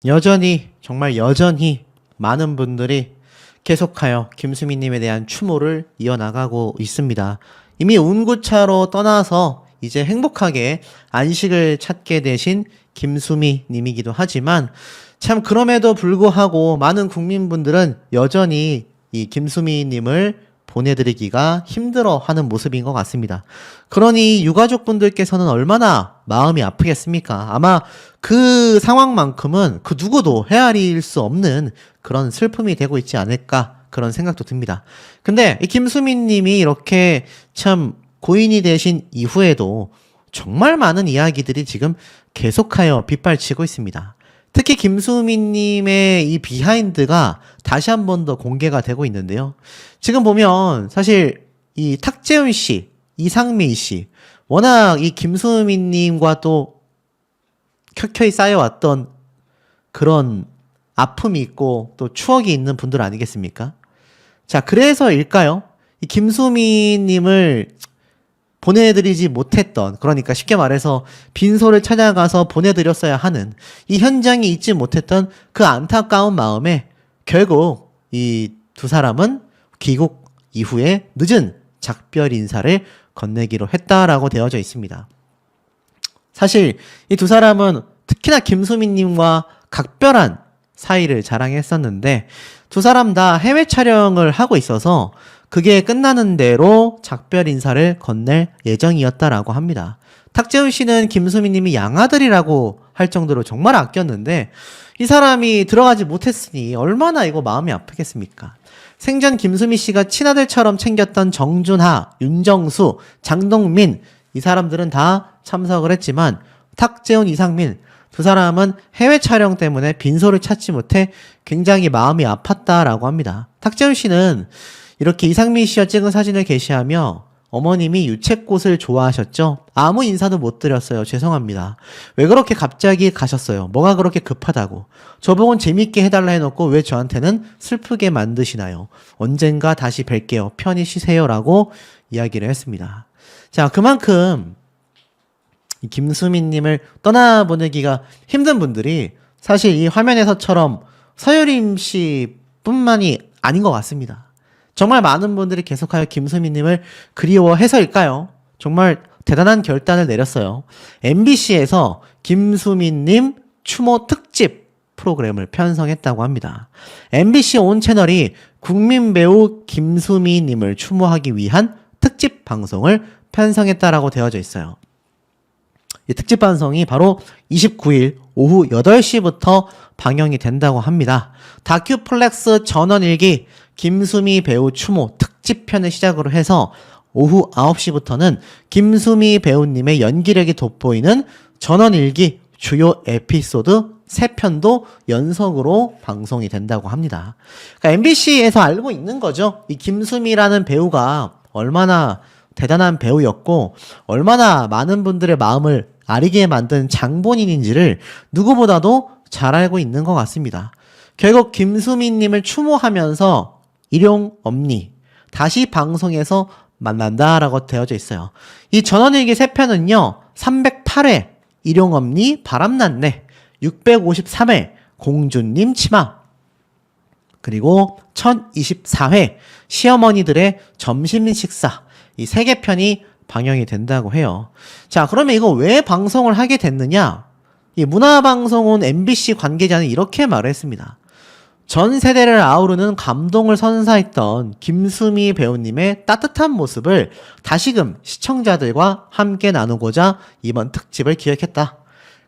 여전히 정말 여전히 많은 분들이 계속하여 김수미님에 대한 추모를 이어나가고 있습니다. 이미 운구차로 떠나서 이제 행복하게 안식을 찾게 되신 김수미님이기도 하지만 참 그럼에도 불구하고 많은 국민분들은 여전히 이 김수미님을 보내드리기가 힘들어하는 모습인 것 같습니다. 그러니 유가족분들께서는 얼마나 마음이 아프겠습니까? 아마 그 상황만큼은 그 누구도 헤아릴 수 없는 그런 슬픔이 되고 있지 않을까 그런 생각도 듭니다. 근데 이 김수민님이 이렇게 참 고인이 되신 이후에도 정말 많은 이야기들이 지금 계속하여 빗발치고 있습니다. 특히 김수민님의 이 비하인드가 다시 한 번 더 공개가 되고 있는데요. 지금 보면 사실 이 탁재훈 씨, 이상민 씨, 워낙 이 김수민님과 또 켜켜이 쌓여왔던 그런 아픔이 있고 또 추억이 있는 분들 아니겠습니까? 자, 그래서일까요? 이 김수민님을 보내드리지 못했던, 그러니까 쉽게 말해서 빈소를 찾아가서 보내드렸어야 하는 이 현장에 있지 못했던 그 안타까운 마음에 결국 이 두 사람은 귀국 이후에 늦은 작별 인사를 건네기로 했다라고 되어져 있습니다. 사실 이 두 사람은 특히나 김수민님과 각별한 사이를 자랑했었는데 두 사람 다 해외 촬영을 하고 있어서 그게 끝나는 대로 작별 인사를 건넬 예정이었다라고 합니다. 탁재훈 씨는 김수민님이 양아들이라고 할 정도로 정말 아꼈는데 이 사람이 들어가지 못했으니 얼마나 이거 마음이 아프겠습니까? 생전 김수미 씨가 친아들처럼 챙겼던 정준하, 윤정수, 장동민 이 사람들은 다 참석을 했지만 탁재훈, 이상민 두 사람은 해외 촬영 때문에 빈소를 찾지 못해 굉장히 마음이 아팠다라고 합니다. 탁재훈 씨는 이렇게 이상민 씨와 찍은 사진을 게시하며 어머님이 유채꽃을 좋아하셨죠? 아무 인사도 못 드렸어요. 죄송합니다. 왜 그렇게 갑자기 가셨어요? 뭐가 그렇게 급하다고? 저보고는 재밌게 해달라 해놓고 왜 저한테는 슬프게 만드시나요? 언젠가 다시 뵐게요. 편히 쉬세요. 라고 이야기를 했습니다. 자, 그만큼 김수민님을 떠나보내기가 힘든 분들이 사실 이 화면에서처럼 서유림 씨뿐만이 아닌 것 같습니다. 정말 많은 분들이 계속하여 김수민님을 그리워해서일까요? 정말 대단한 결단을 내렸어요. MBC에서 김수민님 추모 특집 프로그램을 편성했다고 합니다. MBC 온 채널이 국민 배우 김수미님을 추모하기 위한 특집 방송을 편성했다라고 되어져 있어요. 이 특집 방송이 바로 29일 오후 8시부터 방영이 된다고 합니다. 다큐플렉스 전원일기 김수미 배우 추모 특집편을 시작으로 해서 오후 9시부터는 김수미 배우님의 연기력이 돋보이는 전원일기 주요 에피소드 3편도 연속으로 방송이 된다고 합니다. 그러니까 MBC에서 알고 있는 거죠. 이 김수미라는 배우가 얼마나 대단한 배우였고 얼마나 많은 분들의 마음을 아리게 만든 장본인인지를 누구보다도 잘 알고 있는 것 같습니다. 결국 김수미님을 추모하면서 일용엄니 다시 방송에서 만난다라고 되어져 있어요. 이 전원일기 3편은요 308회 일용엄니 바람났네, 653회 공주님 치마, 그리고 1024회 시어머니들의 점심 식사, 이 3개 편이 방영이 된다고 해요. 자, 그러면 이거 왜 방송을 하게 됐느냐? 이 문화방송은 MBC 관계자는 이렇게 말을 했습니다. 전 세대를 아우르는 감동을 선사했던 김수미 배우님의 따뜻한 모습을 다시금 시청자들과 함께 나누고자 이번 특집을 기획했다.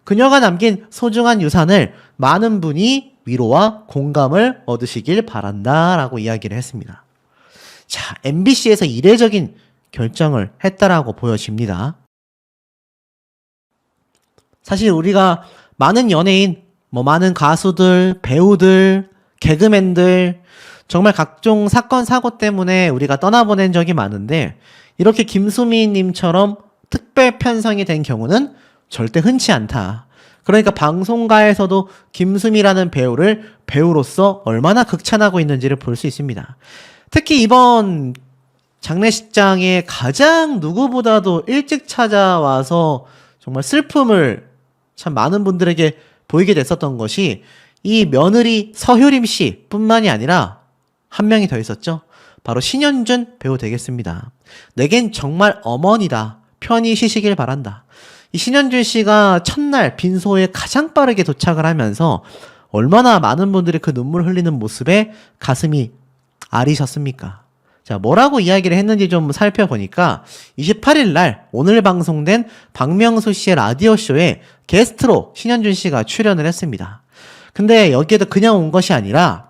그녀가 남긴 소중한 유산을 많은 분이 위로와 공감을 얻으시길 바란다 라고 이야기를 했습니다. 자, MBC에서 이례적인 결정을 했다라고 보여집니다. 사실 우리가 많은 연예인, 많은 가수들, 배우들, 개그맨들 정말 각종 사건 사고 때문에 우리가 떠나보낸 적이 많은데 이렇게 김수미님처럼 특별 편성이 된 경우는 절대 흔치 않다. 그러니까 방송가에서도 김수미라는 배우를 배우로서 얼마나 극찬하고 있는지를 볼 수 있습니다. 특히 이번 장례식장에 가장 누구보다도 일찍 찾아와서 정말 슬픔을 참 많은 분들에게 보이게 됐었던 것이 이 며느리 서효림 씨 뿐만이 아니라 한 명이 더 있었죠. 바로 신현준 배우 되겠습니다. 내겐 정말 어머니다. 편히 쉬시길 바란다. 이 신현준 씨가 첫날 빈소에 가장 빠르게 도착을 하면서 얼마나 많은 분들이 그 눈물 흘리는 모습에 가슴이 아리셨습니까? 자, 뭐라고 이야기를 했는지 좀 살펴보니까 28일 날 오늘 방송된 박명수 씨의 라디오쇼에 게스트로 신현준 씨가 출연을 했습니다. 근데 여기에도 그냥 온 것이 아니라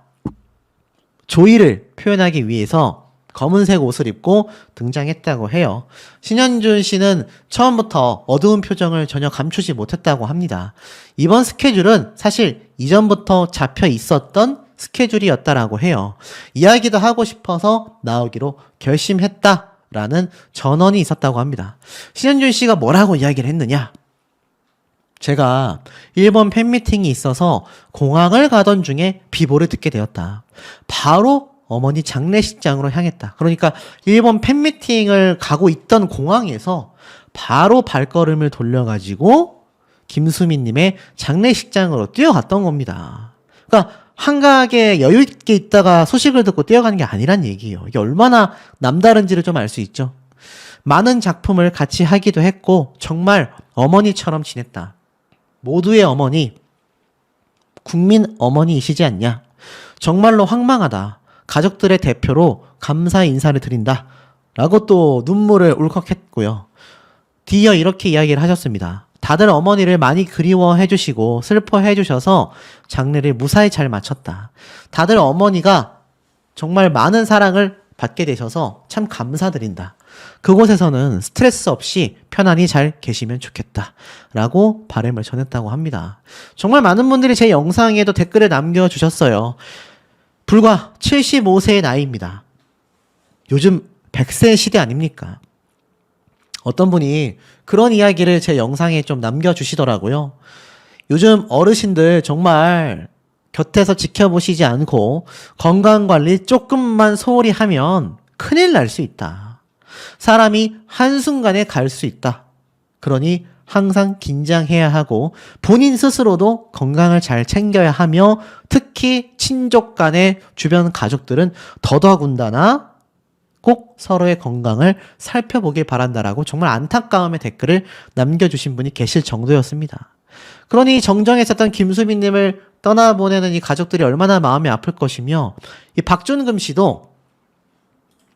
조의를 표현하기 위해서 검은색 옷을 입고 등장했다고 해요. 신현준 씨는 처음부터 어두운 표정을 전혀 감추지 못했다고 합니다. 이번 스케줄은 사실 이전부터 잡혀 있었던 스케줄이었다라고 해요. 이야기도 하고 싶어서 나오기로 결심했다라는 전언이 있었다고 합니다. 신현준 씨가 뭐라고 이야기를 했느냐? 제가 일본 팬미팅이 있어서 공항을 가던 중에 비보를 듣게 되었다. 바로 어머니 장례식장으로 향했다. 그러니까 일본 팬미팅을 가고 있던 공항에서 바로 발걸음을 돌려가지고 김수미님의 장례식장으로 뛰어갔던 겁니다. 그러니까 한가하게 여유 있게 있다가 소식을 듣고 뛰어가는 게 아니란 얘기예요. 이게 얼마나 남다른지를 좀 알 수 있죠. 많은 작품을 같이 하기도 했고 정말 어머니처럼 지냈다. 모두의 어머니, 국민 어머니이시지 않냐. 정말로 황망하다. 가족들의 대표로 감사 인사를 드린다. 라고 또 눈물을 울컥했고요. 뒤이어 이렇게 이야기를 하셨습니다. 다들 어머니를 많이 그리워해 주시고 슬퍼해 주셔서 장례를 무사히 잘 마쳤다. 다들 어머니가 정말 많은 사랑을 받게 되셔서 참 감사드린다. 그곳에서는 스트레스 없이 편안히 잘 계시면 좋겠다. 라고 바람을 전했다고 합니다. 정말 많은 분들이 제 영상에도 댓글을 남겨주셨어요. 불과 75세의 나이입니다. 요즘 100세 시대 아닙니까? 어떤 분이 그런 이야기를 제 영상에 좀 남겨주시더라고요. 요즘 어르신들 정말 곁에서 지켜보시지 않고 건강관리 조금만 소홀히 하면 큰일 날 수 있다. 사람이 한순간에 갈 수 있다. 그러니 항상 긴장해야 하고 본인 스스로도 건강을 잘 챙겨야 하며 특히 친족 간의 주변 가족들은 더더군다나 꼭 서로의 건강을 살펴보길 바란다라고 정말 안타까움의 댓글을 남겨주신 분이 계실 정도였습니다. 그러니 정정에 있었던 김수민님을 떠나보내는 이 가족들이 얼마나 마음이 아플 것이며 이 박준금 씨도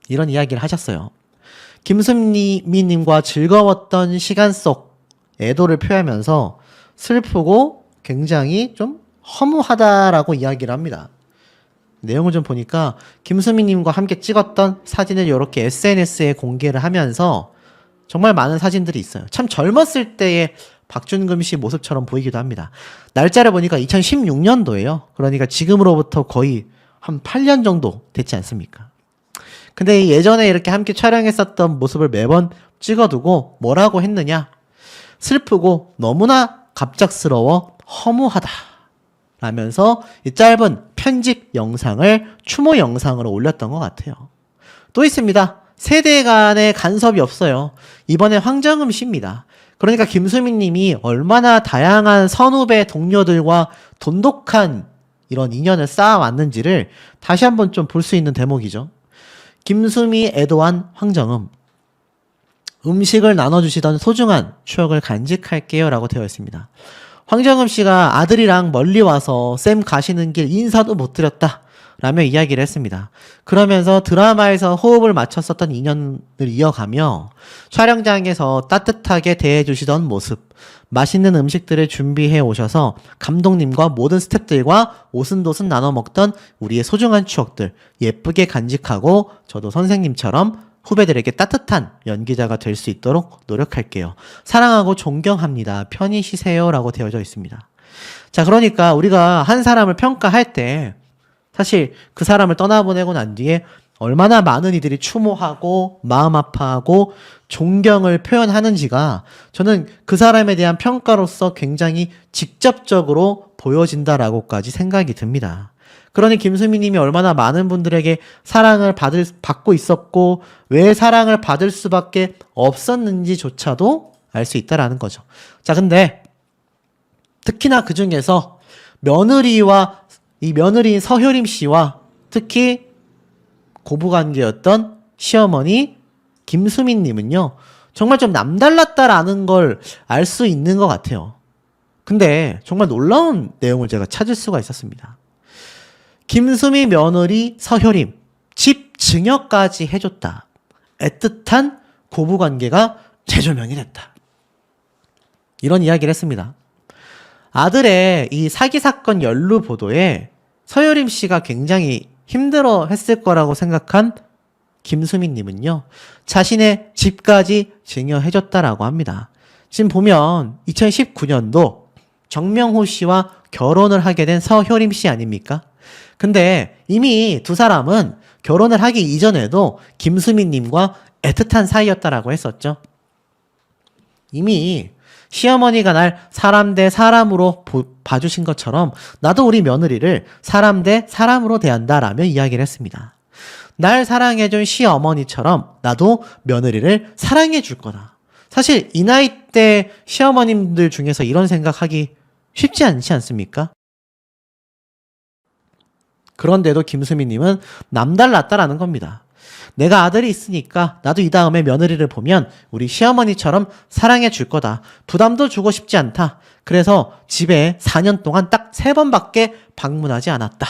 이런 이야기를 하셨어요. 김수민님과 즐거웠던 시간 속 애도를 표하면서 슬프고 굉장히 좀 허무하다라고 이야기를 합니다. 내용을 좀 보니까 김수민님과 함께 찍었던 사진을 이렇게 SNS에 공개를 하면서 정말 많은 사진들이 있어요. 참 젊었을 때의 박준금 씨 모습처럼 보이기도 합니다. 날짜를 보니까 2016년도예요. 그러니까 지금으로부터 거의 한 8년 정도 됐지 않습니까? 근데 예전에 이렇게 함께 촬영했었던 모습을 매번 찍어두고 뭐라고 했느냐? 슬프고 너무나 갑작스러워 허무하다. 라면서 이 짧은 편집 영상을 추모 영상으로 올렸던 것 같아요. 또 있습니다. 세대 간의 간섭이 없어요. 이번에 황정음 씨입니다. 그러니까 김수민 님이 얼마나 다양한 선후배 동료들과 돈독한 이런 인연을 쌓아왔는지를 다시 한번 좀 볼 수 있는 대목이죠. 김수미 애도한 황정음. 음식을 나눠주시던 소중한 추억을 간직할게요 라고 되어 있습니다. 황정음 씨가 아들이랑 멀리 와서 쌤 가시는 길 인사도 못 드렸다 라며 이야기를 했습니다. 그러면서 드라마에서 호흡을 맞췄었던 인연을 이어가며 촬영장에서 따뜻하게 대해주시던 모습, 맛있는 음식들을 준비해 오셔서 감독님과 모든 스태프들과 오순도순 나눠 먹던 우리의 소중한 추억들 예쁘게 간직하고 저도 선생님처럼 후배들에게 따뜻한 연기자가 될 수 있도록 노력할게요. 사랑하고 존경합니다. 편히 쉬세요 라고 되어져 있습니다. 자, 그러니까 우리가 한 사람을 평가할 때 사실 그 사람을 떠나보내고 난 뒤에 얼마나 많은 이들이 추모하고 마음 아파하고 존경을 표현하는지가 저는 그 사람에 대한 평가로서 굉장히 직접적으로 보여진다라고까지 생각이 듭니다. 그러니 김수미 님이 얼마나 많은 분들에게 사랑을 받고 있었고 왜 사랑을 받을 수밖에 없었는지조차도 알 수 있다라는 거죠. 자, 근데 특히나 그 중에서 이 며느리인 서효림 씨와 특히 고부관계였던 시어머니 김수민 님은요, 정말 좀 남달랐다라는 걸 알 수 있는 것 같아요. 근데 정말 놀라운 내용을 제가 찾을 수가 있었습니다. 김수미 며느리 서효림, 집 증여까지 해줬다. 애틋한 고부관계가 재조명이 됐다. 이런 이야기를 했습니다. 아들의 이 사기 사건 연루 보도에 서효림 씨가 굉장히 힘들어 했을 거라고 생각한 김수민 님은요, 자신의 집까지 증여해줬다라고 합니다. 지금 보면 2019년도 정명호 씨와 결혼을 하게 된 서효림 씨 아닙니까? 근데 이미 두 사람은 결혼을 하기 이전에도 김수민 님과 애틋한 사이였다라고 했었죠. 이미 시어머니가 날 사람 대 사람으로 봐주신 것처럼 나도 우리 며느리를 사람 대 사람으로 대한다라며 이야기를 했습니다. 날 사랑해준 시어머니처럼 나도 며느리를 사랑해줄 거다. 사실 이 나이 때 시어머님들 중에서 이런 생각하기 쉽지 않지 않습니까? 그런데도 김수미님은 남달랐다라는 겁니다. 내가 아들이 있으니까 나도 이 다음에 며느리를 보면 우리 시어머니처럼 사랑해 줄 거다. 부담도 주고 싶지 않다. 그래서 집에 4년 동안 딱 3번밖에 방문하지 않았다.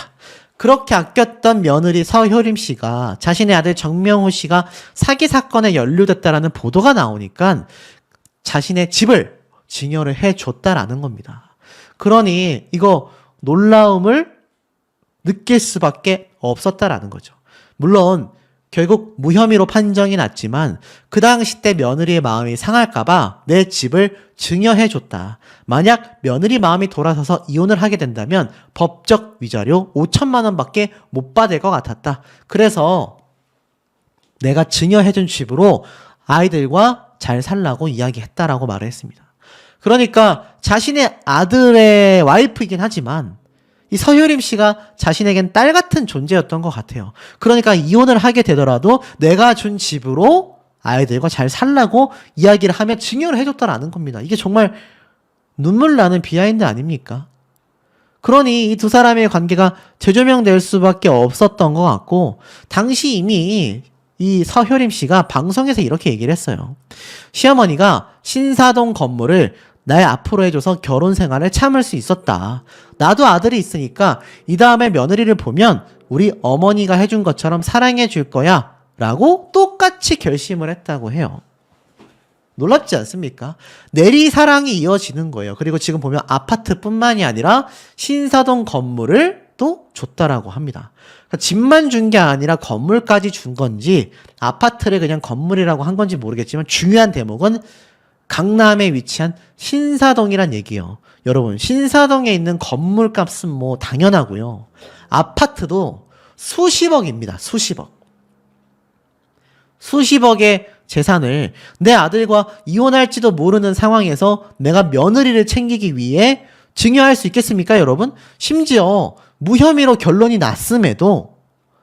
그렇게 아꼈던 며느리 서효림 씨가 자신의 아들 정명호 씨가 사기 사건에 연루됐다라는 보도가 나오니까 자신의 집을 증여를 해줬다라는 겁니다. 그러니 이거 놀라움을 느낄 수밖에 없었다라는 거죠. 물론 결국 무혐의로 판정이 났지만 그 당시 때 며느리의 마음이 상할까봐 내 집을 증여해줬다. 만약 며느리 마음이 돌아서서 이혼을 하게 된다면 법적 위자료 5천만 원밖에 못 받을 것 같았다. 그래서 내가 증여해준 집으로 아이들과 잘 살라고 이야기했다라고 말을 했습니다. 그러니까 자신의 아들의 와이프이긴 하지만 이 서효림 씨가 자신에겐 딸 같은 존재였던 것 같아요. 그러니까 이혼을 하게 되더라도 내가 준 집으로 아이들과 잘 살라고 이야기를 하며 증여를 해줬다라는 겁니다. 이게 정말 눈물 나는 비하인드 아닙니까? 그러니 이 두 사람의 관계가 재조명될 수밖에 없었던 것 같고, 당시 이미 이 서효림 씨가 방송에서 이렇게 얘기를 했어요. 시어머니가 신사동 건물을 날 앞으로 해줘서 결혼 생활을 참을 수 있었다. 나도 아들이 있으니까 이 다음에 며느리를 보면 우리 어머니가 해준 것처럼 사랑해 줄 거야 라고 똑같이 결심을 했다고 해요. 놀랍지 않습니까? 내리사랑이 이어지는 거예요. 그리고 지금 보면 아파트뿐만이 아니라 신사동 건물을 또 줬다라고 합니다. 그러니까 집만 준 게 아니라 건물까지 준 건지 아파트를 그냥 건물이라고 한 건지 모르겠지만 중요한 대목은 강남에 위치한 신사동이란 얘기예요. 여러분, 신사동에 있는 건물 값은 뭐 당연하고요. 아파트도 수십억입니다. 수십억. 수십억의 재산을 내 아들과 이혼할지도 모르는 상황에서 내가 며느리를 챙기기 위해 증여할 수 있겠습니까, 여러분? 심지어 무혐의로 결론이 났음에도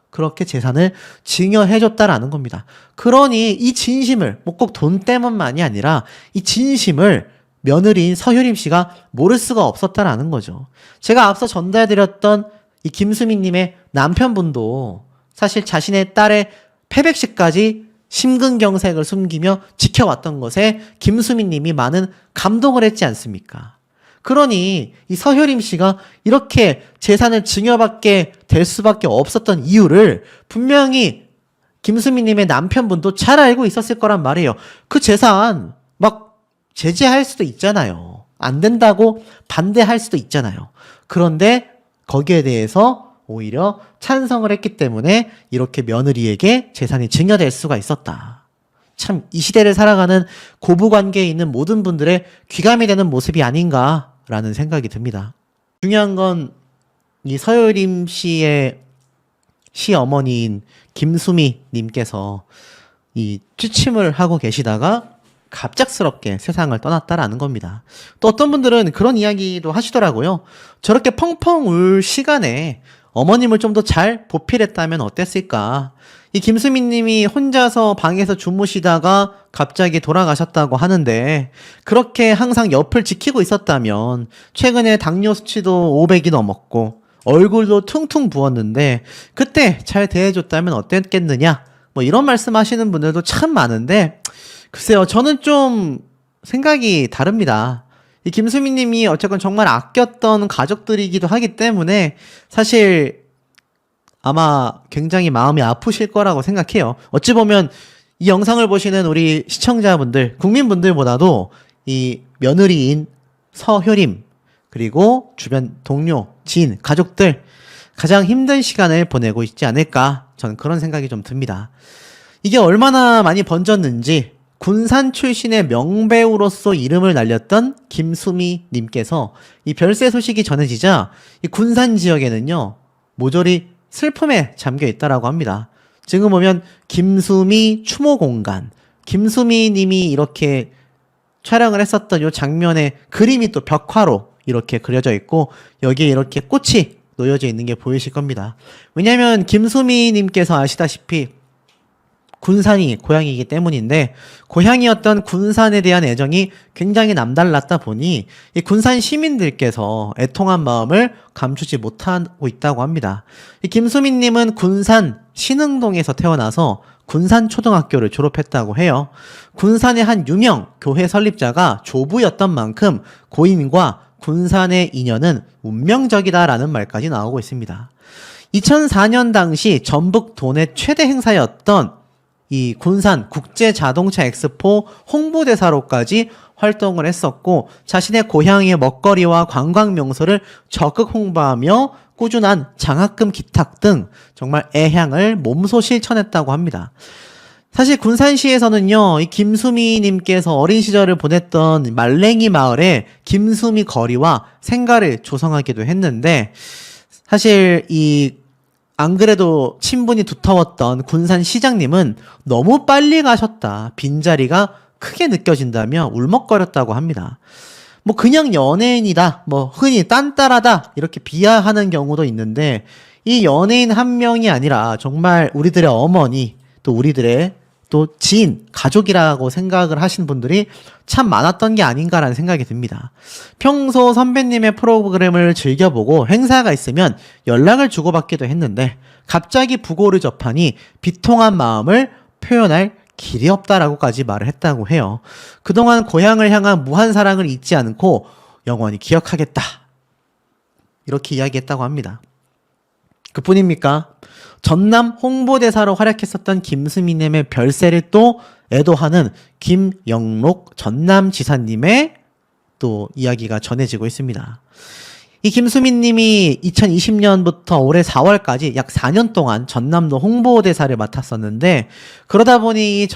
그렇게 재산을 증여해줬다라는 겁니다. 그러니 이 진심을, 뭐 꼭 돈 때문만이 아니라 이 진심을 며느리인 서효림 씨가 모를 수가 없었다라는 거죠. 제가 앞서 전달드렸던 이 김수민님의 남편분도 사실 자신의 딸의 패백시까지 심근경색을 숨기며 지켜왔던 것에 김수민님이 많은 감동을 했지 않습니까? 그러니 이 서효림 씨가 이렇게 재산을 증여받게 될 수밖에 없었던 이유를 분명히 김수민님의 남편분도 잘 알고 있었을 거란 말이에요. 그 재산 막 제재할 수도 있잖아요. 안 된다고 반대할 수도 있잖아요. 그런데 거기에 대해서 오히려 찬성을 했기 때문에 이렇게 며느리에게 재산이 증여될 수가 있었다. 참 이 시대를 살아가는 고부관계에 있는 모든 분들의 귀감이 되는 모습이 아닌가라는 생각이 듭니다. 중요한 건 이 서효림 씨의 시어머니인 김수미 님께서 이 취침을 하고 계시다가 갑작스럽게 세상을 떠났다라는 겁니다. 또 어떤 분들은 그런 이야기도 하시더라고요. 저렇게 펑펑 울 시간에 어머님을 좀 더 잘 보필했다면 어땠을까? 이 김수민 님이 혼자서 방에서 주무시다가 갑자기 돌아가셨다고 하는데, 그렇게 항상 옆을 지키고 있었다면 최근에 당뇨 수치도 500이 넘었고 얼굴도 퉁퉁 부었는데 그때 잘 대해줬다면 어땠겠느냐? 뭐 이런 말씀 하시는 분들도 참 많은데, 글쎄요, 저는 좀 생각이 다릅니다. 이 김수민 님이 어쨌건 정말 아꼈던 가족들이기도 하기 때문에 사실 아마 굉장히 마음이 아프실 거라고 생각해요. 어찌 보면 이 영상을 보시는 우리 시청자분들, 국민분들보다도 이 며느리인 서효림, 그리고 주변 동료, 지인, 가족들 가장 힘든 시간을 보내고 있지 않을까, 저는 그런 생각이 좀 듭니다. 이게 얼마나 많이 번졌는지 군산 출신의 명배우로서 이름을 날렸던 김수미 님께서 이 별세 소식이 전해지자 이 군산 지역에는요, 모조리 슬픔에 잠겨 있다라고 합니다. 지금 보면 김수미 추모 공간, 김수미 님이 이렇게 촬영을 했었던 이 장면에 그림이 또 벽화로 이렇게 그려져 있고 여기에 이렇게 꽃이 놓여져 있는 게 보이실 겁니다. 왜냐하면 김수미 님께서 아시다시피 군산이 고향이기 때문인데, 고향이었던 군산에 대한 애정이 굉장히 남달랐다 보니 이 군산 시민들께서 애통한 마음을 감추지 못하고 있다고 합니다. 이 김수민 님은 군산 신흥동에서 태어나서 군산초등학교를 졸업했다고 해요. 군산의 한 유명 교회 설립자가 조부였던 만큼 고인과 군산의 인연은 운명적이다라는 말까지 나오고 있습니다. 2004년 당시 전북 도내 최대 행사였던 이 군산 국제자동차 엑스포 홍보대사로까지 활동을 했었고, 자신의 고향의 먹거리와 관광 명소를 적극 홍보하며 꾸준한 장학금 기탁 등 정말 애향을 몸소 실천했다고 합니다. 사실 군산시에서는요, 이 김수미 님께서 어린 시절을 보냈던 말랭이 마을에 김수미 거리와 생가를 조성하기도 했는데, 사실 안 그래도 친분이 두터웠던 군산 시장님은 너무 빨리 가셨다, 빈자리가 크게 느껴진다며 울먹거렸다고 합니다. 뭐 그냥 연예인이다, 뭐 흔히 딴따라다 이렇게 비하하는 경우도 있는데, 이 연예인 한 명이 아니라 정말 우리들의 어머니, 또 우리들의 또 지인, 가족이라고 생각을 하신 분들이 참 많았던 게 아닌가라는 생각이 듭니다. 평소 선배님의 프로그램을 즐겨보고 행사가 있으면 연락을 주고받기도 했는데 갑자기 부고를 접하니 비통한 마음을 표현할 길이 없다라고까지 말을 했다고 해요. 그동안 고향을 향한 무한 사랑을 잊지 않고 영원히 기억하겠다, 이렇게 이야기했다고 합니다. 그뿐입니까? 전남 홍보대사로 활약했었던 김수미님의 별세를 또 애도하는 김영록 전남지사님의 또 이야기가 전해지고 있습니다. 이 김수미님이 2020년부터 올해 4월까지 약 4년 동안 전남도 홍보대사를 맡았었는데, 그러다 보니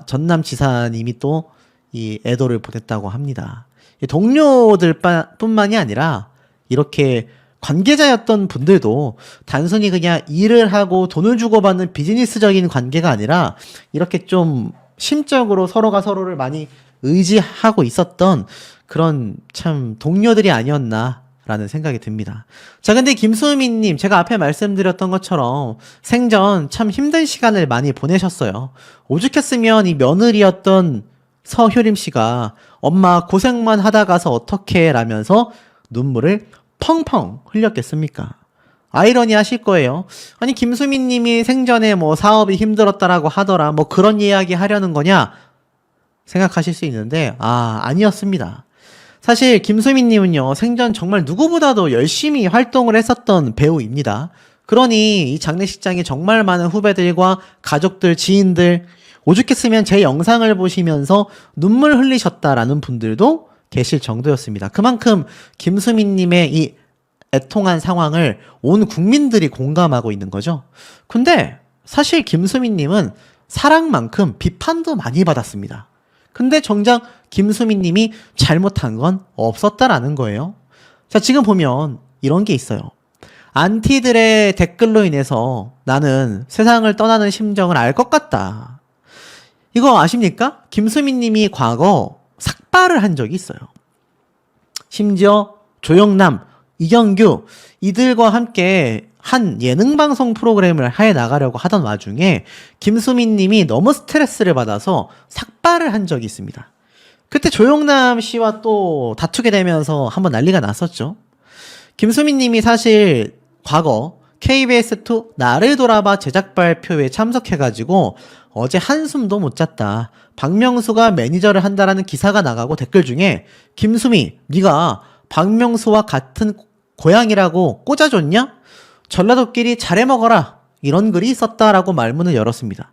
전남지사님이 또 이 애도를 보냈다고 합니다. 동료들 뿐만이 아니라 이렇게 관계자였던 분들도 단순히 그냥 일을 하고 돈을 주고받는 비즈니스적인 관계가 아니라 이렇게 좀 심적으로 서로가 서로를 많이 의지하고 있었던 그런 참 동료들이 아니었나라는 생각이 듭니다. 자, 근데 김수민님, 제가 앞에 말씀드렸던 것처럼 생전 참 힘든 시간을 많이 보내셨어요. 오죽했으면 이 며느리였던 서효림 씨가 엄마 고생만 하다 가서 어떡해 라면서 눈물을 펑펑 흘렸겠습니까? 아이러니 하실 거예요. 아니, 김수민 님이 생전에 뭐 사업이 힘들었다라고 하더라, 뭐 그런 이야기 하려는 거냐 생각하실 수 있는데, 아니었습니다. 사실 김수민 님은요, 생전 정말 누구보다도 열심히 활동을 했었던 배우입니다. 그러니 이 장례식장에 정말 많은 후배들과 가족들, 지인들, 오죽했으면 제 영상을 보시면서 눈물 흘리셨다라는 분들도 계실 정도였습니다. 그만큼 김수민님의 이 애통한 상황을 온 국민들이 공감하고 있는 거죠. 근데 사실 김수민님은 사랑만큼 비판도 많이 받았습니다. 근데 정작 김수민님이 잘못한 건 없었다라는 거예요. 자, 지금 보면 이런 게 있어요. 안티들의 댓글로 인해서 나는 세상을 떠나는 심정을 알 것 같다. 이거 아십니까? 김수민님이 과거 삭발을 한 적이 있어요. 심지어 조영남 이경규 이들과 함께 한 예능방송 프로그램을 해 나가려고 하던 와중에 김수민 님이 너무 스트레스를 받아서 삭발을 한 적이 있습니다. 그때 조영남 씨와 또 다투게 되면서 한번 난리가 났었죠. 김수민 님이 사실 과거 KBS2 나를 돌아봐 제작 발표회에 참석해가지고 어제 한숨도 못 잤다. 박명수가 매니저를 한다라는 기사가 나가고 댓글 중에 김수미 네가 박명수와 같은 고향이라고 꽂아줬냐? 전라도끼리 잘해 먹어라. 이런 글이 있었다라고 말문을 열었습니다.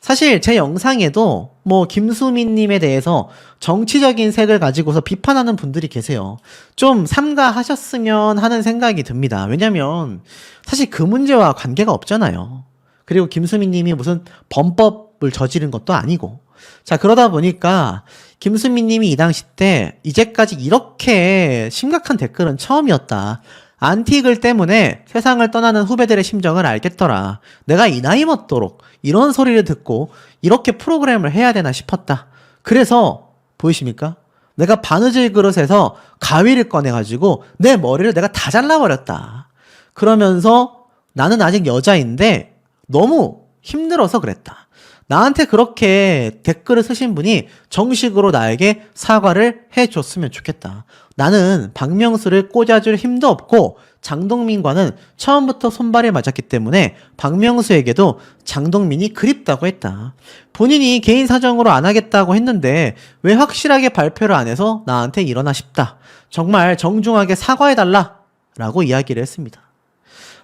사실 제 영상에도 뭐 김수민님에 대해서 정치적인 색을 가지고서 비판하는 분들이 계세요. 좀 삼가하셨으면 하는 생각이 듭니다. 왜냐면 사실 그 문제와 관계가 없잖아요. 그리고 김수민님이 무슨 범법을 저지른 것도 아니고. 자, 그러다 보니까 김수민님이 이 당시 때 이제까지 이렇게 심각한 댓글은 처음이었다. 안티글 때문에 세상을 떠나는 후배들의 심정을 알겠더라. 내가 이 나이 먹도록 이런 소리를 듣고 이렇게 프로그램을 해야 되나 싶었다. 그래서 보이십니까? 내가 바느질 그릇에서 가위를 꺼내가지고 내 머리를 내가 다 잘라버렸다. 그러면서 나는 아직 여자인데 너무 힘들어서 그랬다. 나한테 그렇게 댓글을 쓰신 분이 정식으로 나에게 사과를 해줬으면 좋겠다. 나는 박명수를 꽂아줄 힘도 없고 장동민과는 처음부터 손발이 맞았기 때문에 박명수에게도 장동민이 그립다고 했다. 본인이 개인 사정으로 안 하겠다고 했는데 왜 확실하게 발표를 안 해서 나한테 이러나 싶다. 정말 정중하게 사과해달라 라고 이야기를 했습니다.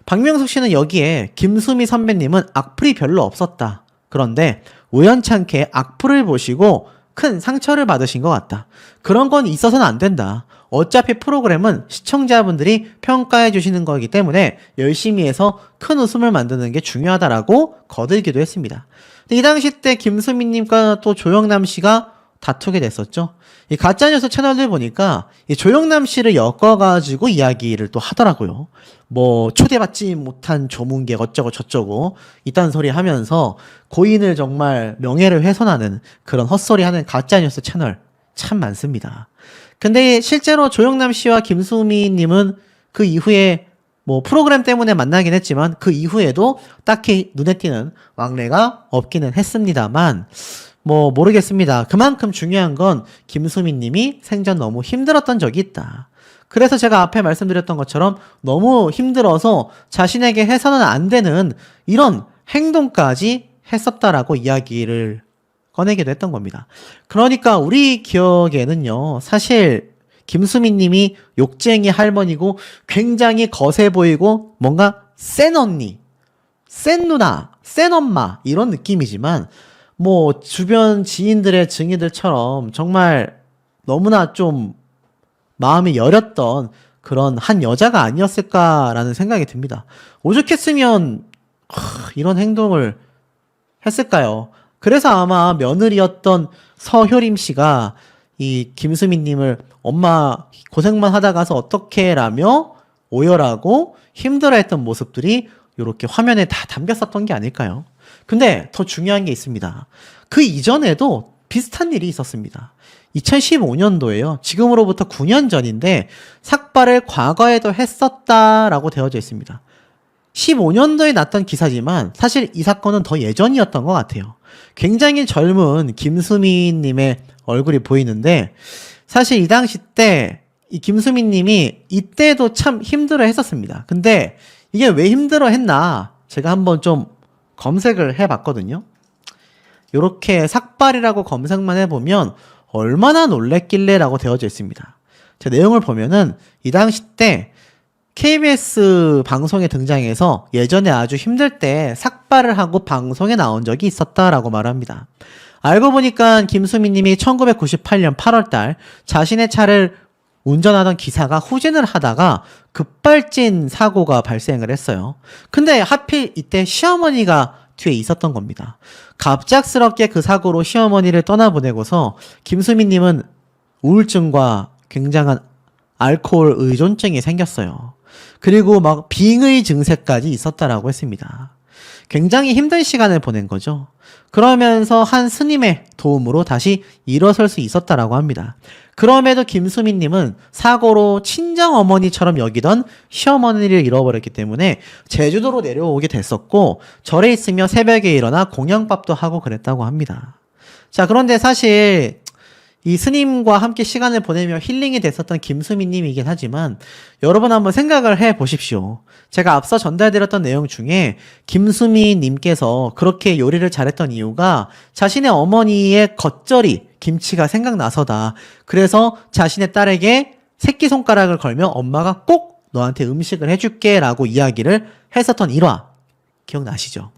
박명수 씨는 여기에 김수미 선배님은 악플이 별로 없었다. 그런데 우연찮게 악플을 보시고 큰 상처를 받으신 것 같다. 그런 건 있어서는 안 된다. 어차피 프로그램은 시청자분들이 평가해 주시는 거기 때문에 열심히 해서 큰 웃음을 만드는 게 중요하다라고 거들기도 했습니다. 이 당시 때 김수민님과 또 조영남 씨가 다투게 됐었죠. 이 가짜뉴스 채널들 보니까 이 조영남 씨를 엮어가지고 이야기를 또 하더라고요. 뭐 초대받지 못한 조문객 어쩌고 저쩌고 이딴 소리 하면서 고인을 정말 명예를 훼손하는 그런 헛소리 하는 가짜뉴스 채널 참 많습니다. 근데 실제로 조영남 씨와 김수미님은 그 이후에 뭐 프로그램 때문에 만나긴 했지만 그 이후에도 딱히 눈에 띄는 왕래가 없기는 했습니다만 뭐 모르겠습니다. 그만큼 중요한 건 김수민님이 생전 너무 힘들었던 적이 있다. 그래서 제가 앞에 말씀드렸던 것처럼 너무 힘들어서 자신에게 해서는 안 되는 이런 행동까지 했었다라고 이야기를 꺼내기도 했던 겁니다. 그러니까 우리 기억에는요, 사실 김수민님이 욕쟁이 할머니고 굉장히 거세 보이고 뭔가 센 언니, 센 누나, 센 엄마 이런 느낌이지만 뭐 주변 지인들의 증인들처럼 정말 너무나 좀 마음이 여렸던 그런 한 여자가 아니었을까라는 생각이 듭니다. 오죽했으면 이런 행동을 했을까요? 그래서 아마 며느리였던 서효림 씨가 이 김수민님을 엄마 고생만 하다 가서 어떡해 라며 오열하고 힘들어했던 모습들이 이렇게 화면에 다 담겼었던 게 아닐까요? 근데 더 중요한 게 있습니다. 그 이전에도 비슷한 일이 있었습니다. 2015년도에요. 지금으로부터 9년 전인데 삭발을 과거에도 했었다라고 되어져 있습니다. 15년도에 났던 기사지만 사실 이 사건은 더 예전이었던 것 같아요. 굉장히 젊은 김수민님의 얼굴이 보이는데 사실 이 당시 때 이 김수민님이 이때도 참 힘들어 했었습니다. 근데 이게 왜 힘들어 했나 제가 한번 좀 검색을 해봤거든요. 이렇게 삭발이라고 검색만 해보면 얼마나 놀랬길래 라고 되어져 있습니다. 제 내용을 보면은 이 당시 때 KBS 방송에 등장해서 예전에 아주 힘들 때 삭발을 하고 방송에 나온 적이 있었다라고 말합니다. 알고 보니까 김수민님이 1998년 8월달 자신의 차를 운전하던 기사가 후진을 하다가 급발진 사고가 발생을 했어요. 근데 하필 이때 시어머니가 뒤에 있었던 겁니다. 갑작스럽게 그 사고로 시어머니를 떠나보내고서 김수민님은 우울증과 굉장한 알코올 의존증이 생겼어요. 그리고 막 빙의 증세까지 있었다라고 했습니다. 굉장히 힘든 시간을 보낸 거죠. 그러면서 한 스님의 도움으로 다시 일어설 수 있었다라고 합니다. 그럼에도 김수미님은 사고로 친정 어머니처럼 여기던 시어머니를 잃어버렸기 때문에 제주도로 내려오게 됐었고, 절에 있으며 새벽에 일어나 공양밥도 하고 그랬다고 합니다. 자, 그런데 사실 이 스님과 함께 시간을 보내며 힐링이 됐었던 김수미님이긴 하지만 여러분 한번 생각을 해 보십시오. 제가 앞서 전달드렸던 내용 중에 김수미님께서 그렇게 요리를 잘했던 이유가 자신의 어머니의 겉절이 김치가 생각나서다. 그래서 자신의 딸에게 새끼손가락을 걸며 엄마가 꼭 너한테 음식을 해줄게 라고 이야기를 했었던 일화 기억나시죠?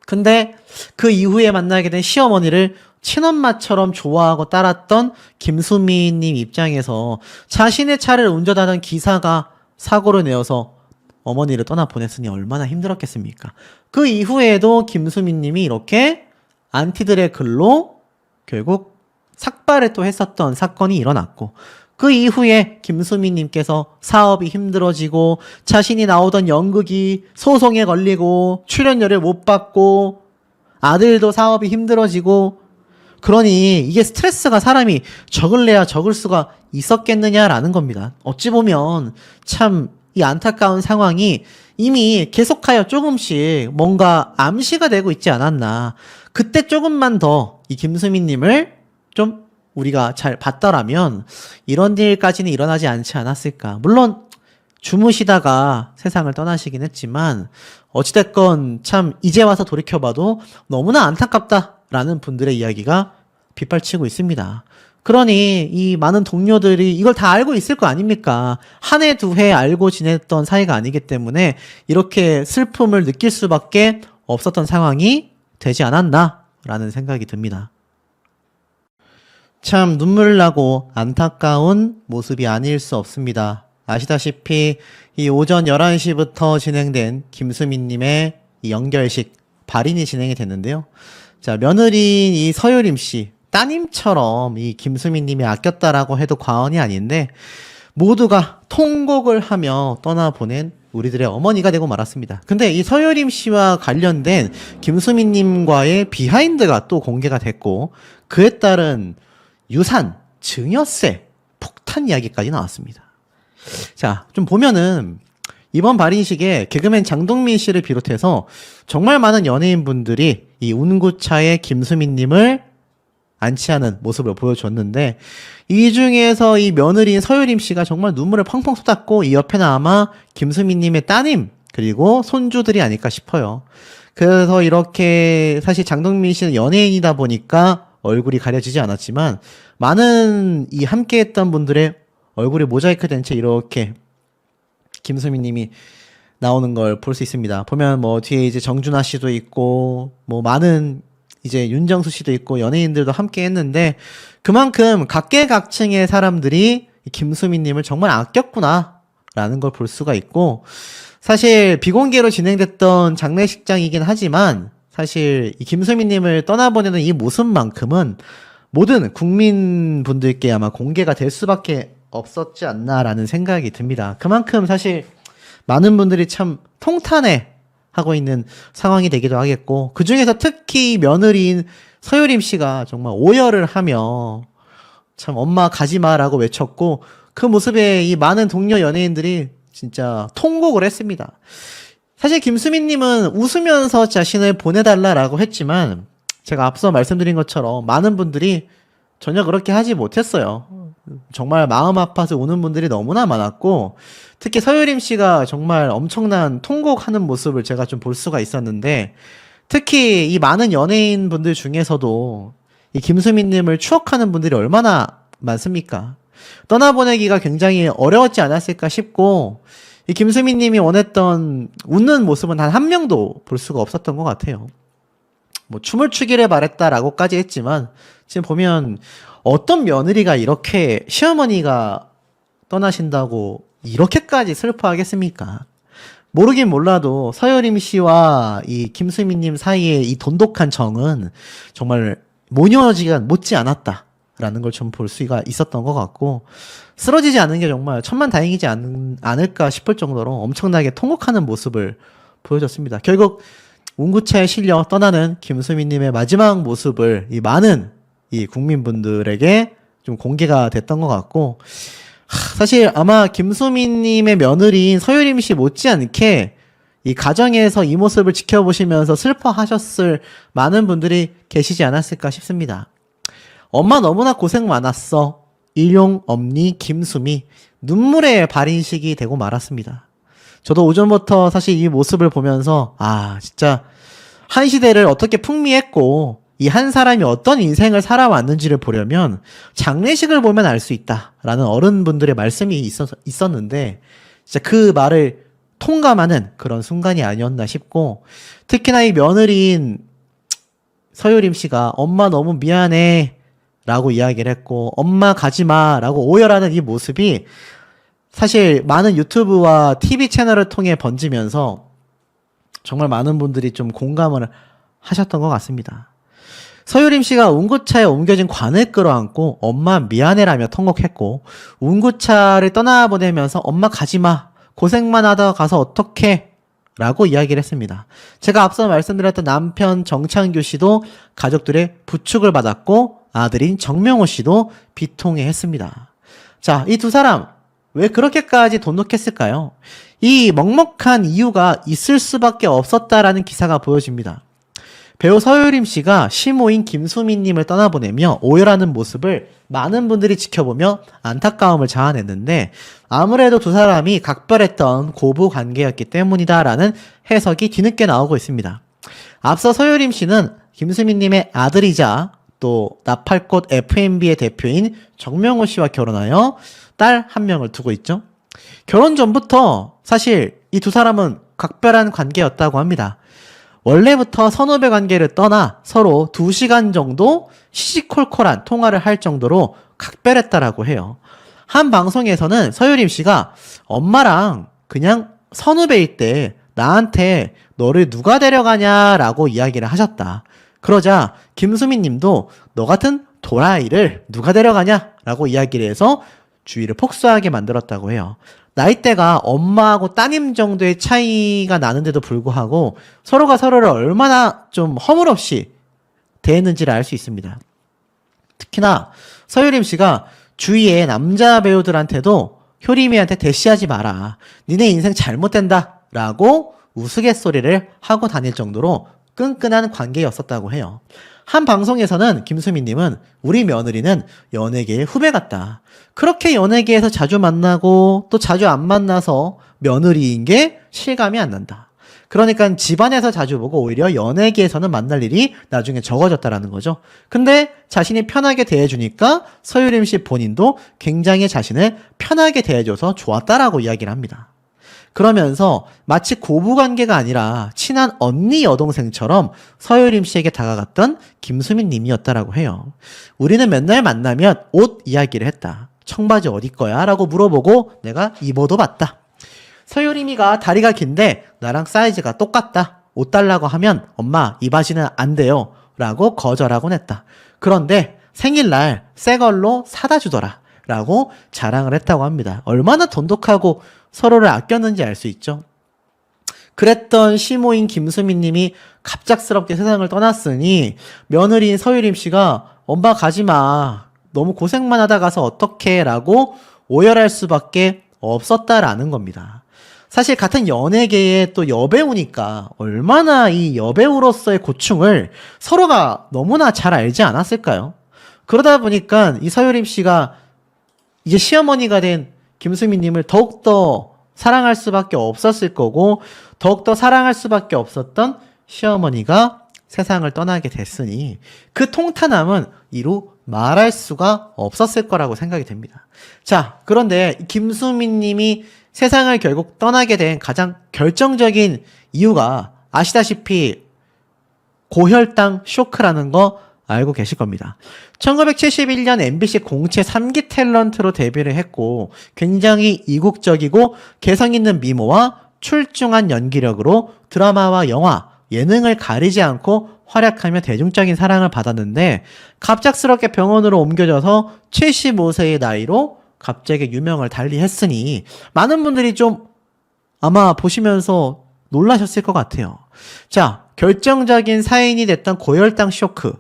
근데 그 이후에 만나게 된 시어머니를 친엄마처럼 좋아하고 따랐던 김수미님 입장에서 자신의 차를 운전하던 기사가 사고를 내어서 어머니를 떠나보냈으니 얼마나 힘들었겠습니까? 그 이후에도 김수미님이 이렇게 안티들의 글로 결국 삭발을 또 했었던 사건이 일어났고, 그 이후에 김수미님께서 사업이 힘들어지고 자신이 나오던 연극이 소송에 걸리고 출연료를 못 받고 아들도 사업이 힘들어지고, 그러니 이게 스트레스가 사람이 적을래야 적을 수가 있었겠느냐라는 겁니다. 어찌 보면 참 이 안타까운 상황이 이미 계속하여 조금씩 뭔가 암시가 되고 있지 않았나. 그때 조금만 더 이 김수미님을 좀 우리가 잘 봤더라면 이런 일까지는 일어나지 않지 않았을까. 물론 주무시다가 세상을 떠나시긴 했지만 어찌됐건 참 이제 와서 돌이켜봐도 너무나 안타깝다라는 분들의 이야기가 빗발치고 있습니다. 그러니 이 많은 동료들이 이걸 다 알고 있을 거 아닙니까? 한 해, 두 해 알고 지냈던 사이가 아니기 때문에 이렇게 슬픔을 느낄 수밖에 없었던 상황이 되지 않았나라는 생각이 듭니다. 참 눈물 나고 안타까운 모습이 아닐 수 없습니다. 아시다시피 이 오전 11시부터 진행된 김수민님의 이 연결식 발인이 진행이 됐는데요. 자, 며느리인 이 서유림 씨, 따님처럼 이 김수민님이 아꼈다라고 해도 과언이 아닌데 모두가 통곡을 하며 떠나보낸 우리들의 어머니가 되고 말았습니다. 근데 이 서유림 씨와 관련된 김수민님과의 비하인드가 또 공개가 됐고, 그에 따른 유산, 증여세, 폭탄 이야기까지 나왔습니다. 자, 좀 보면은 이번 발인식에 개그맨 장동민 씨를 비롯해서 정말 많은 연예인분들이 이 운구차에 김수민님을 안치하는 모습을 보여줬는데, 이 중에서 이 며느리인 서유림 씨가 정말 눈물을 펑펑 쏟았고, 이 옆에는 아마 김수민님의 따님 그리고 손주들이 아닐까 싶어요. 그래서 이렇게 사실 장동민 씨는 연예인이다 보니까 얼굴이 가려지지 않았지만 많은 이 함께했던 분들의 얼굴이 모자이크 된 채 이렇게 김수민님이 나오는 걸 볼 수 있습니다. 보면 뭐 뒤에 이제 정준하 씨도 있고 뭐 많은 이제 윤정수 씨도 있고 연예인들도 함께 했는데, 그만큼 각계각층의 사람들이 김수민님을 정말 아꼈구나라는 걸 볼 수가 있고, 사실 비공개로 진행됐던 장례식장이긴 하지만 사실 이 김수민님을 떠나보내는 이 모습만큼은 모든 국민분들께 아마 공개가 될 수밖에 없었지 않나라는 생각이 듭니다. 그만큼 사실 많은 분들이 참 통탄해 하고 있는 상황이 되기도 하겠고, 그 중에서 특히 며느리인 서유림 씨가 정말 오열을 하며 참 엄마 가지마라고 외쳤고, 그 모습에 이 많은 동료 연예인들이 진짜 통곡을 했습니다. 사실 김수민님은 웃으면서 자신을 보내달라라고 했지만 제가 앞서 말씀드린 것처럼 많은 분들이 전혀 그렇게 하지 못했어요. 정말 마음 아파서 우는 분들이 너무나 많았고, 특히 서유림 씨가 정말 엄청난 통곡하는 모습을 제가 좀 볼 수가 있었는데, 특히 이 많은 연예인 분들 중에서도 이 김수민님을 추억하는 분들이 얼마나 많습니까? 떠나보내기가 굉장히 어려웠지 않았을까 싶고, 이 김수민님이 원했던 웃는 모습은 단 한 명도 볼 수가 없었던 것 같아요. 뭐 춤을 추기를 바랬다라고까지 했지만 지금 보면 어떤 며느리가 이렇게 시어머니가 떠나신다고 이렇게까지 슬퍼하겠습니까? 모르긴 몰라도 서유림 씨와 이 김수민님 사이의 이 돈독한 정은 정말 모녀지가 못지 않았다라는 걸 좀 볼 수가 있었던 것 같고, 쓰러지지 않은 게 정말 천만다행이지 않을까 싶을 정도로 엄청나게 통곡하는 모습을 보여줬습니다. 결국 운구차에 실려 떠나는 김수미님의 마지막 모습을 이 많은 이 국민분들에게 좀 공개가 됐던 것 같고, 사실 아마 김수미님의 며느리인 서유림 씨 못지않게 이 가정에서 이 모습을 지켜보시면서 슬퍼하셨을 많은 분들이 계시지 않았을까 싶습니다. 엄마 너무나 고생 많았어. 일용 엄니 김수미 눈물의 발인식이 되고 말았습니다. 저도 오전부터 사실 이 모습을 보면서 진짜 한 시대를 어떻게 풍미했고 이 한 사람이 어떤 인생을 살아왔는지를 보려면 장례식을 보면 알 수 있다라는 어른분들의 말씀이 있었는데 진짜 그 말을 통감하는 그런 순간이 아니었나 싶고, 특히나 이 며느리인 서유림 씨가 엄마 너무 미안해 라고 이야기를 했고 엄마 가지마 라고 오열하는 이 모습이 사실 많은 유튜브와 TV 채널을 통해 번지면서 정말 많은 분들이 좀 공감을 하셨던 것 같습니다. 서유림 씨가 운구차에 옮겨진 관을 끌어안고 엄마 미안해라며 통곡했고, 운구차를 떠나보내면서 엄마 가지마 고생만 하다 가서 어떡해 라고 이야기를 했습니다. 제가 앞서 말씀드렸던 남편 정창규 씨도 가족들의 부축을 받았고 아들인 정명호 씨도 비통해 했습니다. 자, 이 두 사람 왜 그렇게까지 돈독했을까요? 이 먹먹한 이유가 있을 수밖에 없었다라는 기사가 보여집니다. 배우 서유림 씨가 시모인 김수미님을 떠나보내며 오열하는 모습을 많은 분들이 지켜보며 안타까움을 자아냈는데, 아무래도 두 사람이 각별했던 고부 관계였기 때문이다라는 해석이 뒤늦게 나오고 있습니다. 앞서 서유림 씨는 김수미님의 아들이자 또 나팔꽃 F&B의 대표인 정명호 씨와 결혼하여 딸 한 명을 두고 있죠. 결혼 전부터 사실 이 두 사람은 각별한 관계였다고 합니다. 원래부터 선후배 관계를 떠나 서로 2시간 정도 시시콜콜한 통화를 할 정도로 각별했다라고 해요. 한 방송에서는 서유림 씨가 엄마랑 그냥 선후배일 때 나한테 너를 누가 데려가냐라고 이야기를 하셨다. 그러자 김수미 님도 너 같은 도라이를 누가 데려가냐라고 이야기를 해서 주위를 폭소하게 만들었다고 해요. 나이대가 엄마하고 따님 정도의 차이가 나는데도 불구하고 서로가 서로를 얼마나 좀 허물없이 대했는지를 알 수 있습니다. 특히나 서유림 씨가 주위의 남자 배우들한테도 효림이한테 대시하지 마라, 니네 인생 잘못된다 라고 우스갯소리를 하고 다닐 정도로 끈끈한 관계였었다고 해요. 한 방송에서는 김수미님은 우리 며느리는 연예계의 후배 같다. 그렇게 연예계에서 자주 만나고 또 자주 안 만나서 며느리인 게 실감이 안 난다. 그러니까 집안에서 자주 보고 오히려 연예계에서는 만날 일이 나중에 적어졌다라는 거죠. 근데 자신이 편하게 대해주니까 서유림 씨 본인도 굉장히 자신을 편하게 대해줘서 좋았다라고 이야기를 합니다. 그러면서 마치 고부관계가 아니라 친한 언니 여동생처럼 서유림 씨에게 다가갔던 김수민 님이었다라고 해요. 우리는 맨날 만나면 옷 이야기를 했다. 청바지 어디 거야? 라고 물어보고 내가 입어도 봤다. 서유림이가 다리가 긴데 나랑 사이즈가 똑같다. 옷 달라고 하면 엄마 이 바지는 안 돼요 라고 거절하곤 했다. 그런데 생일날 새 걸로 사다 주더라 라고 자랑을 했다고 합니다. 얼마나 돈독하고 서로를 아꼈는지 알 수 있죠. 그랬던 시모인 김수민 님이 갑작스럽게 세상을 떠났으니 며느리인 서유림 씨가 엄마 가지마, 너무 고생만 하다 가서 어떡해 라고 오열할 수밖에 없었다라는 겁니다. 사실 같은 연예계의 또 여배우니까 얼마나 이 여배우로서의 고충을 서로가 너무나 잘 알지 않았을까요? 그러다 보니까 이 서유림 씨가 이제 시어머니가 된 김수민 님을 더욱더 사랑할 수밖에 없었을 거고, 더욱더 사랑할 수밖에 없었던 시어머니가 세상을 떠나게 됐으니 그 통탄함은 이루 말할 수가 없었을 거라고 생각이 됩니다. 자, 그런데 김수민 님이 세상을 결국 떠나게 된 가장 결정적인 이유가 아시다시피 고혈당 쇼크라는 거 알고 계실 겁니다. 1971년 MBC 공채 3기 탤런트로 데뷔를 했고 굉장히 이국적이고 개성 있는 미모와 출중한 연기력으로 드라마와 영화, 예능을 가리지 않고 활약하며 대중적인 사랑을 받았는데 갑작스럽게 병원으로 옮겨져서 75세의 나이로 갑자기 유명을 달리했으니 많은 분들이 좀 아마 보시면서 놀라셨을 것 같아요. 자, 결정적인 사인이 됐던 고혈당 쇼크,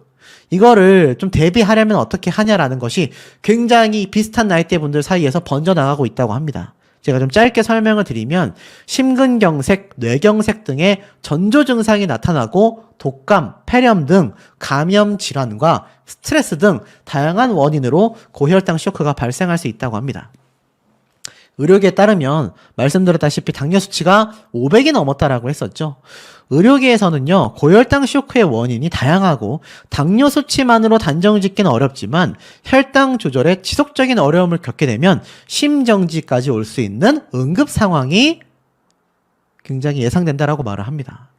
이거를 좀 대비하려면 어떻게 하냐라는 것이 굉장히 비슷한 나이대 분들 사이에서 번져나가고 있다고 합니다. 제가 좀 짧게 설명을 드리면 심근경색, 뇌경색 등의 전조 증상이 나타나고 독감, 폐렴 등 감염 질환과 스트레스 등 다양한 원인으로 고혈당 쇼크가 발생할 수 있다고 합니다. 의료계에 따르면 말씀드렸다시피 당뇨 수치가 500이 넘었다라고 했었죠. 의료계에서는요, 고혈당 쇼크의 원인이 다양하고 당뇨 수치만으로 단정 짓기는 어렵지만 혈당 조절에 지속적인 어려움을 겪게 되면 심정지까지 올 수 있는 응급 상황이 굉장히 예상된다라고 말을 합니다.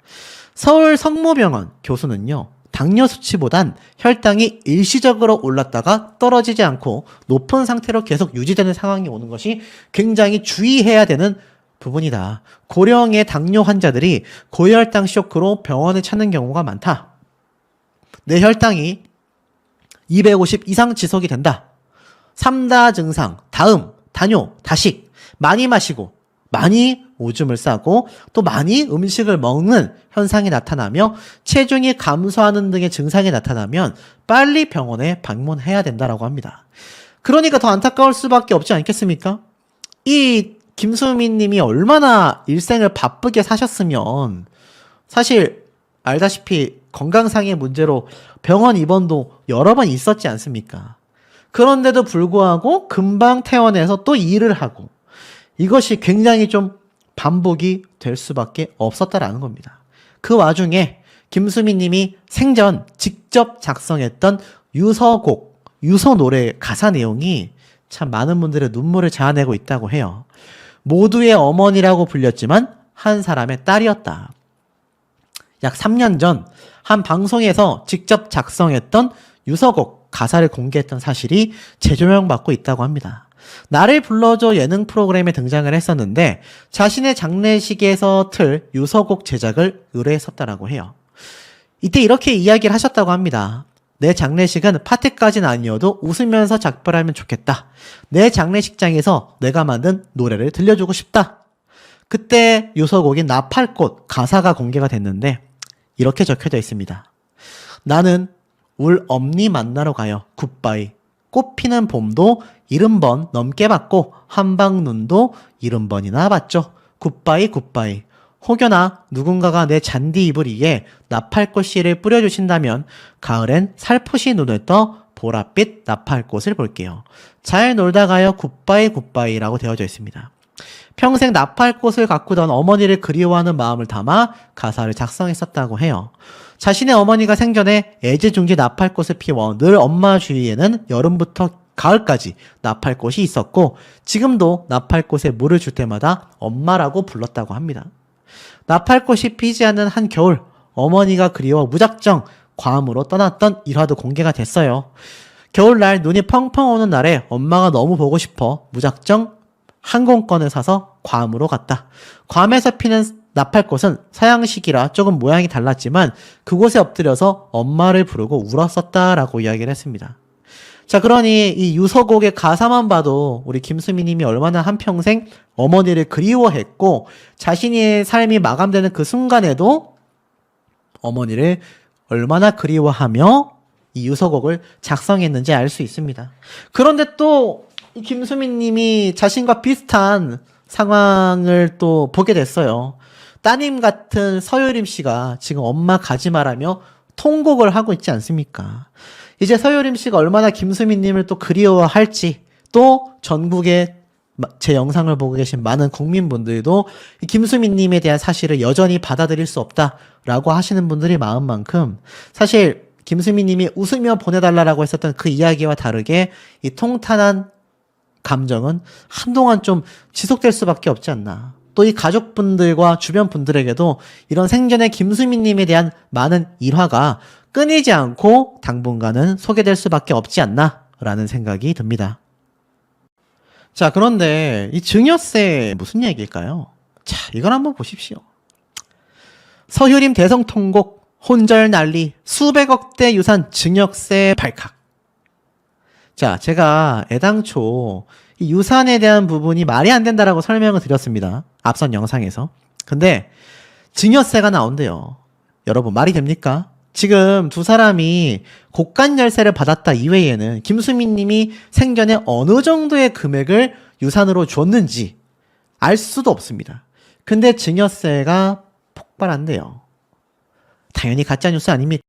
서울 성모병원 교수는요, 당뇨 수치보단 혈당이 일시적으로 올랐다가 떨어지지 않고 높은 상태로 계속 유지되는 상황이 오는 것이 굉장히 주의해야 되는 부분이다. 고령의 당뇨 환자들이 고혈당 쇼크로 병원을 찾는 경우가 많다. 내 혈당이 250 이상 지속이 된다. 3다 증상, 다음, 다뇨, 다식, 많이 마시고, 많이 오줌을 싸고, 또 많이 음식을 먹는 현상이 나타나며 체중이 감소하는 등의 증상이 나타나면 빨리 병원에 방문해야 된다라고 합니다. 그러니까 더 안타까울 수밖에 없지 않겠습니까? 이 김수민 님이 얼마나 일생을 바쁘게 사셨으면 사실 알다시피 건강상의 문제로 병원 입원도 여러 번 있었지 않습니까? 그런데도 불구하고 금방 퇴원해서 또 일을 하고 이것이 굉장히 좀 반복이 될 수밖에 없었다라는 겁니다. 그 와중에 김수민 님이 생전 직접 작성했던 유서곡, 유서 노래 가사 내용이 참 많은 분들의 눈물을 자아내고 있다고 해요. 모두의 어머니라고 불렸지만 한 사람의 딸이었다. 약 3년 전 한 방송에서 직접 작성했던 유서곡 가사를 공개했던 사실이 재조명받고 있다고 합니다. 나를 불러줘 예능 프로그램에 등장을 했었는데 자신의 장례식에서 틀 유서곡 제작을 의뢰했었다라고 해요. 이때 이렇게 이야기를 하셨다고 합니다. 내 장례식은 파티까지는 아니어도 웃으면서 작별하면 좋겠다. 내 장례식장에서 내가 만든 노래를 들려주고 싶다. 그때 유서곡인 나팔꽃 가사가 공개가 됐는데 이렇게 적혀져 있습니다. 나는 울 엄니 만나러 가요. 굿바이. 꽃 피는 봄도 70번 넘게 봤고 한방눈도 70번이나 봤죠. 굿바이 굿바이. 혹여나 누군가가 내 잔디 이불 위에 나팔꽃 씨를 뿌려주신다면 가을엔 살포시 눈을 떠 보랏빛 나팔꽃을 볼게요. 잘 놀다 가요. 굿바이 굿바이라고 되어져 있습니다. 평생 나팔꽃을 가꾸던 어머니를 그리워하는 마음을 담아 가사를 작성했었다고 해요. 자신의 어머니가 생전에 애지중지 나팔꽃을 피워 늘 엄마 주위에는 여름부터 가을까지 나팔꽃이 있었고 지금도 나팔꽃에 물을 줄 때마다 엄마라고 불렀다고 합니다. 나팔꽃이 피지 않는 한겨울, 어머니가 그리워 무작정 괌으로 떠났던 일화도 공개가 됐어요. 겨울날 눈이 펑펑 오는 날에 엄마가 너무 보고 싶어 무작정 항공권을 사서 괌으로 갔다. 괌에서 피는 나팔꽃은 서양식이라 조금 모양이 달랐지만 그곳에 엎드려서 엄마를 부르고 울었었다라고 이야기를 했습니다. 자, 그러니 이 유서곡의 가사만 봐도 우리 김수미 님이 얼마나 한평생 어머니를 그리워했고 자신의 삶이 마감되는 그 순간에도 어머니를 얼마나 그리워하며 이 유서곡을 작성했는지 알 수 있습니다. 그런데 또 이 김수미 님이 자신과 비슷한 상황을 또 보게 됐어요. 따님 같은 서유림 씨가 지금 엄마 가지 마라며 통곡을 하고 있지 않습니까? 이제 서유림 씨가 얼마나 김수민 님을 또 그리워할지, 또 전국에 제 영상을 보고 계신 많은 국민분들도 이 김수민 님에 대한 사실을 여전히 받아들일 수 없다라고 하시는 분들이 많은 만큼 사실 김수민 님이 웃으며 보내달라고 했었던 그 이야기와 다르게 이 통탄한 감정은 한동안 좀 지속될 수밖에 없지 않나. 또 이 가족분들과 주변 분들에게도 이런 생전의 김수민 님에 대한 많은 일화가 끊이지 않고 당분간은 소개될 수밖에 없지 않나 라는 생각이 듭니다. 자, 그런데 이 증여세 무슨 얘기일까요? 자, 이걸 한번 보십시오. 서유림 대성통곡, 혼절 난리, 수백억대 유산 증여세 발칵. 자, 제가 애당초 이 유산에 대한 부분이 말이 안 된다라고 설명을 드렸습니다. 앞선 영상에서. 근데 증여세가 나온대요. 여러분, 말이 됩니까? 지금 두 사람이 고가 열쇠를 받았다 이외에는 김수민 님이 생전에 어느 정도의 금액을 유산으로 줬는지 알 수도 없습니다. 근데 증여세가 폭발한대요. 당연히 가짜뉴스 아닙니까?